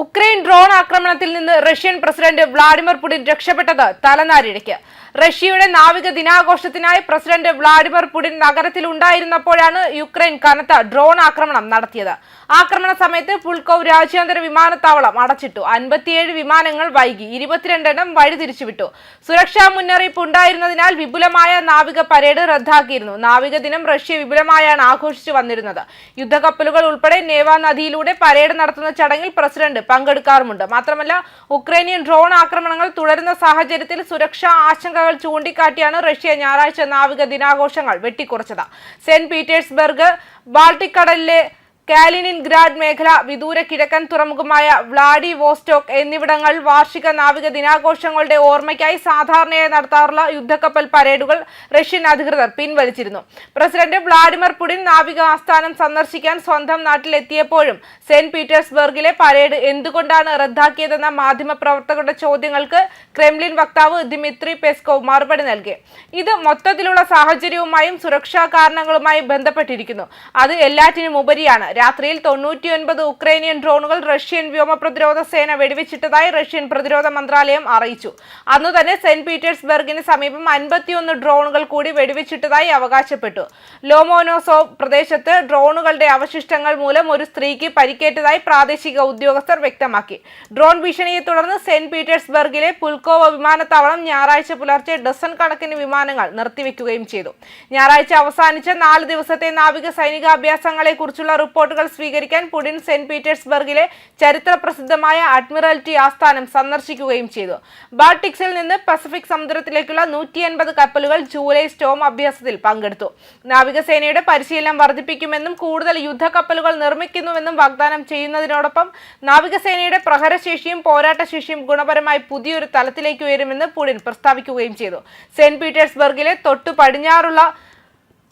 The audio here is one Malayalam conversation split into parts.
ഉക്രൈൻ ഡ്രോൺ ആക്രമണത്തിൽ നിന്ന് റഷ്യൻ പ്രസിഡന്റ് വ്ളാഡിമിർ പുടിൻ രക്ഷപ്പെട്ടത് തലനാരിഴയ്ക്ക്. റഷ്യയുടെ നാവിക ദിനാഘോഷത്തിനായി പ്രസിഡന്റ് വ്ളാഡിമിർ പുടിൻ നഗരത്തിൽ ഉണ്ടായിരുന്നപ്പോഴാണ് യുക്രൈൻ കനത്ത ഡ്രോൺ ആക്രമണം നടത്തിയത്. ആക്രമണ സമയത്ത് പുൾക്കോവ് രാജ്യാന്തര വിമാനത്താവളം അടച്ചിട്ടു. 57 വിമാനങ്ങൾ വൈകി, 22 എണ്ണം വഴിതിരിച്ചുവിട്ടു. സുരക്ഷാ മുന്നറിയിപ്പ് ഉണ്ടായിരുന്നതിനാൽ വിപുലമായ നാവിക പരേഡ് റദ്ദാക്കിയിരുന്നു. നാവിക ദിനം റഷ്യ വിപുലമായാണ് ആഘോഷിച്ചു വന്നിരുന്നത്. യുദ്ധക്കപ്പലുകൾ ഉൾപ്പെടെ നേവ നദിയിലൂടെ പരേഡ് നടത്തുന്ന ചടങ്ങിൽ പ്രസിഡന്റ് പങ്കെടുക്കാറുമുണ്ട്. മാത്രമല്ല, ഉക്രൈനിയൻ ഡ്രോൺ ആക്രമണങ്ങൾ തുടരുന്ന സാഹചര്യത്തിൽ സുരക്ഷാ ആശങ്കകൾ ചൂണ്ടിക്കാട്ടിയാണ് റഷ്യ ഞായറാഴ്ച നാവിക ദിനാഘോഷങ്ങൾ വെട്ടിക്കുറച്ചത്. സെന്റ് പീറ്റേഴ്സ്ബർഗ്, ബാൾട്ടിക് കടലിലെ കാലിനിൻഗ്രാഡ് മേഖല, വിദൂര കിഴക്കൻ തുറമുഖമായ വ്ളാഡിവോസ്റ്റോക്ക് എന്നിവിടങ്ങൾ വാർഷിക നാവിക ദിനാഘോഷങ്ങളുടെ ഓർമ്മയ്ക്കായി സാധാരണയായി നടത്താറുള്ള യുദ്ധക്കപ്പൽ പരേഡുകൾ റഷ്യൻ അധികൃതർ പിൻവലിച്ചിരുന്നു. പ്രസിഡന്റ് വ്ളാഡിമിർ പുടിൻ നാവിക ആസ്ഥാനം സന്ദർശിക്കാൻ സ്വന്തം നാട്ടിലെത്തിയപ്പോഴും സെന്റ് പീറ്റേഴ്സ്ബർഗിലെ പരേഡ് എന്തുകൊണ്ടാണ് റദ്ദാക്കിയതെന്ന മാധ്യമപ്രവർത്തകരുടെ ചോദ്യങ്ങൾക്ക് ക്രെംലിൻ വക്താവ് ദിമിത്രി പെസ്കോവ് മറുപടി നൽകി. ഇത് മൊത്തത്തിലുള്ള സാഹചര്യവുമായും സുരക്ഷാ കാരണങ്ങളുമായി ബന്ധപ്പെട്ടിരിക്കുന്നു. അത് എല്ലാറ്റിനും ഉപരിയാണ്. രാത്രിയിൽ 99 ഉക്രൈനിയൻ ഡ്രോണുകൾ റഷ്യൻ വ്യോമ പ്രതിരോധ സേന വെടിവെച്ചിട്ടതായി റഷ്യൻ പ്രതിരോധ മന്ത്രാലയം അറിയിച്ചു. അന്നു തന്നെ സെന്റ് പീറ്റേഴ്സ്ബർഗിന് സമീപം 51 ഡ്രോണുകൾ കൂടി വെടിവെച്ചിട്ടതായി അവകാശപ്പെട്ടു. ലോമോനോസോവ് പ്രദേശത്ത് ഡ്രോണുകളുടെ അവശിഷ്ടങ്ങൾ മൂലം ഒരു സ്ത്രീക്ക് പരിക്കേറ്റതായി പ്രാദേശിക ഉദ്യോഗസ്ഥർ വ്യക്തമാക്കി. ഡ്രോൺ ഭീഷണിയെ തുടർന്ന് സെന്റ് പീറ്റേഴ്സ്ബർഗിലെ പുൽക്കോവ വിമാനത്താവളം ഞായറാഴ്ച പുലർച്ചെ ഡസൻ കണക്കിന് വിമാനങ്ങൾ നിർത്തിവെക്കുകയും ചെയ്തു. ഞായറാഴ്ച അവസാനിച്ച 4 ദിവസത്തെ നാവിക സൈനികാഭ്യാസങ്ങളെ കുറിച്ചുള്ള റിപ്പോർട്ടുകൾ സ്വീകരിക്കാൻ പുടിൻ സെന്റ് പീറ്റേഴ്സ്ബർഗിലെ ചരിത്ര പ്രസിദ്ധമായ അഡ്മിറൽറ്റി ആസ്ഥാനം സന്ദർശിക്കുകയും ചെയ്തു. ബാൾട്ടിക്സിൽ നിന്ന് പസഫിക് സമുദ്രത്തിലേക്കുള്ള 180 കപ്പലുകൾ ജൂലൈ സ്റ്റോം അഭ്യാസത്തിൽ പങ്കെടുത്തു. നാവികസേനയുടെ പരിശീലനം വർദ്ധിപ്പിക്കുമെന്നും കൂടുതൽ യുദ്ധക്കപ്പലുകൾ നിർമ്മിക്കുന്നുവെന്നും വാഗ്ദാനം ചെയ്യുന്നതിനോടൊപ്പം നാവികസേനയുടെ പ്രഹരശേഷിയും പോരാട്ടശേഷിയും ഗുണപരമായി പുതിയൊരു തലത്തിലേക്ക് ഉയരുമെന്ന് പുടിൻ പ്രസ്താവിക്കുകയും ചെയ്തു. സെന്റ് പീറ്റേഴ്സ്ബർഗിലെ തൊട്ടു പടിഞ്ഞാറുള്ള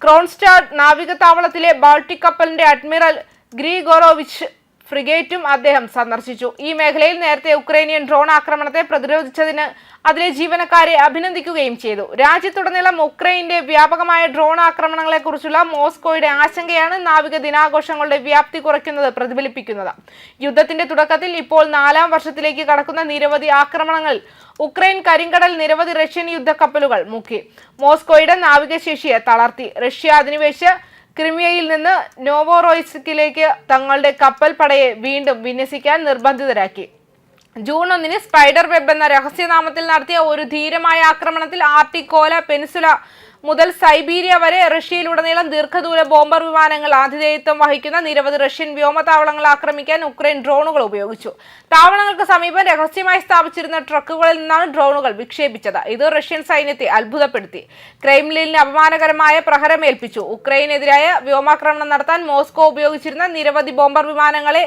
ക്രോൺസ്റ്റാഡ് നാവികതാവളത്തിലെ ബാൾട്ടിക് കപ്പലിന്റെ അഡ്മിറൽ ഗ്രിഗോറോവിച്ച് ഫ്രിഗേറ്റും അദ്ദേഹം സന്ദർശിച്ചു. ഈ മേഖലയിൽ നേരത്തെ ഉക്രൈനിയൻ ഡ്രോൺ ആക്രമണത്തെ പ്രതിരോധിച്ചതിന് അതിലെ ജീവനക്കാരെ അഭിനന്ദിക്കുകയും ചെയ്തു. രാജ്യത്തുടനീളം ഉക്രൈന്റെ വ്യാപകമായ ഡ്രോൺ ആക്രമണങ്ങളെ കുറിച്ചുള്ള മോസ്കോയുടെ ആശങ്കയാണ് നാവിക ദിനാഘോഷങ്ങളുടെ വ്യാപ്തി കുറയ്ക്കുന്നത് പ്രതിഫലിപ്പിക്കുന്നത്. യുദ്ധത്തിന്റെ തുടക്കത്തിൽ ഇപ്പോൾ 4ാം വർഷത്തിലേക്ക് കടക്കുന്ന നിരവധി ആക്രമണങ്ങളിൽ ഉക്രൈൻ കരിങ്കടൽ നിരവധി റഷ്യൻ യുദ്ധക്കപ്പലുകൾ മുക്കി. മോസ്കോയുടെ നാവികശേഷിയെ തളർത്തി. റഷ്യ അധിനിവേശ ക്രിമിയയിൽ നിന്ന് നോവോറോയ്സ്കിലേക്ക് തങ്ങളുടെ കപ്പൽ പടയെ വീണ്ടും വിന്യസിക്കാൻ നിർബന്ധിതരാക്കി. ജൂൺ 1 സ്പൈഡർ വെബ് എന്ന രഹസ്യനാമത്തിൽ നടത്തിയ ഒരു ധീരമായ ആക്രമണത്തിൽ ആർട്ടിക് കോല പെനിസുല മുതൽ സൈബീരിയ വരെ റഷ്യയിലുടനീളം ദീർഘദൂര ബോംബർ വിമാനങ്ങൾ ആതിഥേയത്വം വഹിക്കുന്ന നിരവധി റഷ്യൻ വ്യോമതാവളങ്ങൾ ആക്രമിക്കാൻ ഉക്രൈൻ ഡ്രോണുകൾ ഉപയോഗിച്ചു. താവളങ്ങൾക്ക് സമീപം രഹസ്യമായി സ്ഥാപിച്ചിരുന്ന ട്രക്കുകളിൽ നിന്നാണ് ഡ്രോണുകൾ വിക്ഷേപിച്ചത്. ഇത് റഷ്യൻ സൈന്യത്തെ അത്ഭുതപ്പെടുത്തി. ക്രെംലിന് അപമാനകരമായ പ്രഹരമേൽപ്പിച്ചു. ഉക്രൈനെതിരായ വ്യോമാക്രമണം നടത്താൻ മോസ്കോ ഉപയോഗിച്ചിരുന്ന നിരവധി ബോംബർ വിമാനങ്ങളെ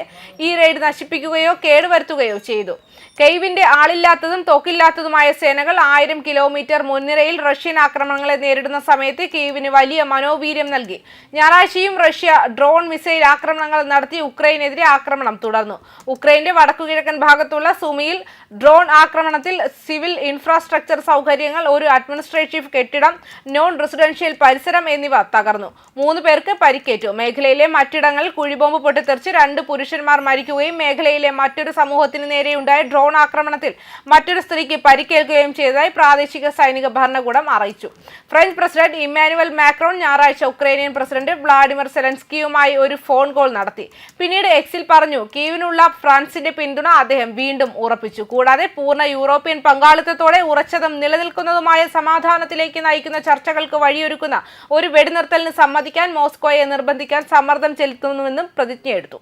ഈ റെയ്ഡ് നശിപ്പിക്കുകയോ കേടുവരുത്തുകയോ ചെയ്തു. കെയ്വിന്റെ ആളില്ലാത്തതും തോക്കില്ലാത്തതുമായ സേനകൾ 1000 കിലോമീറ്റർ മുൻനിരയിൽ റഷ്യൻ ആക്രമണങ്ങളെ നേരിടുന്ന സമയത്ത് കീവിന് വലിയ മനോവീര്യം നൽകി. ഞായറാഴ്ചയും റഷ്യ ഡ്രോൺ മിസൈൽ ആക്രമണങ്ങൾ നടത്തി ഉക്രൈനെതിരെ ആക്രമണം തുടർന്നു. ഉക്രൈന്റെ വടക്കുകിഴക്കൻ ഭാഗത്തുള്ള സുമിയിൽ ഡ്രോൺ ആക്രമണത്തിൽ സിവിൽ ഇൻഫ്രാസ്ട്രക്ചർ സൗകര്യങ്ങൾ, ഒരു അഡ്മിനിസ്ട്രേറ്റീവ് കെട്ടിടം, നോൺ റെസിഡൻഷ്യൽ പരിസരം എന്നിവ തകർന്നു. 3 പേർക്ക് പരിക്കേറ്റു. മേഖലയിലെ മറ്റിടങ്ങളിൽ കുഴിബോംബ് പൊട്ടിത്തെറിച്ച് 2 പുരുഷന്മാർ മരിക്കുകയും മേഖലയിലെ മറ്റൊരു സമൂഹത്തിന് നേരെയുണ്ടായ ഡ്രോൺ ആക്രമണത്തിൽ മറ്റൊരു സ്ത്രീക്ക് പരിക്കേൽക്കുകയും ചെയ്തതായി പ്രാദേശിക സൈനിക ഭരണകൂടം അറിയിച്ചു. ഫ്രഞ്ച് പ്രസിഡന്റ് ഇമ്മാനുവൽ മാക്രോൺ ഞായറാഴ്ച ഉക്രൈനിയൻ പ്രസിഡന്റ് വ്ളാഡിമിർ സെലൻസ്കിയുമായി ഒരു ഫോൺ കോൾ നടത്തി. പിന്നീട് എക്സിൽ പറഞ്ഞു, കീവിനുള്ള ഫ്രാൻസിന്റെ പിന്തുണ അദ്ദേഹം വീണ്ടും ഉറപ്പിച്ചു. കൂടാതെ പൂർണ്ണ യൂറോപ്യൻ പങ്കാളിത്തത്തോടെ ഉറച്ചതും നിലനിൽക്കുന്നതുമായ സമാധാനത്തിലേക്ക് നയിക്കുന്ന ചർച്ചകൾക്ക് വഴിയൊരുക്കുന്ന ഒരു വെടിനിർത്തലിന് സമ്മതിക്കാൻ മോസ്കോയെ നിർബന്ധിക്കാൻ സമ്മർദ്ദം ചെലുത്തുന്നുവെന്നും പ്രതിജ്ഞയെടുത്തു.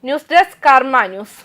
ന്യൂസ് ഡെസ്ക് കർമ്മ ന്യൂസ്.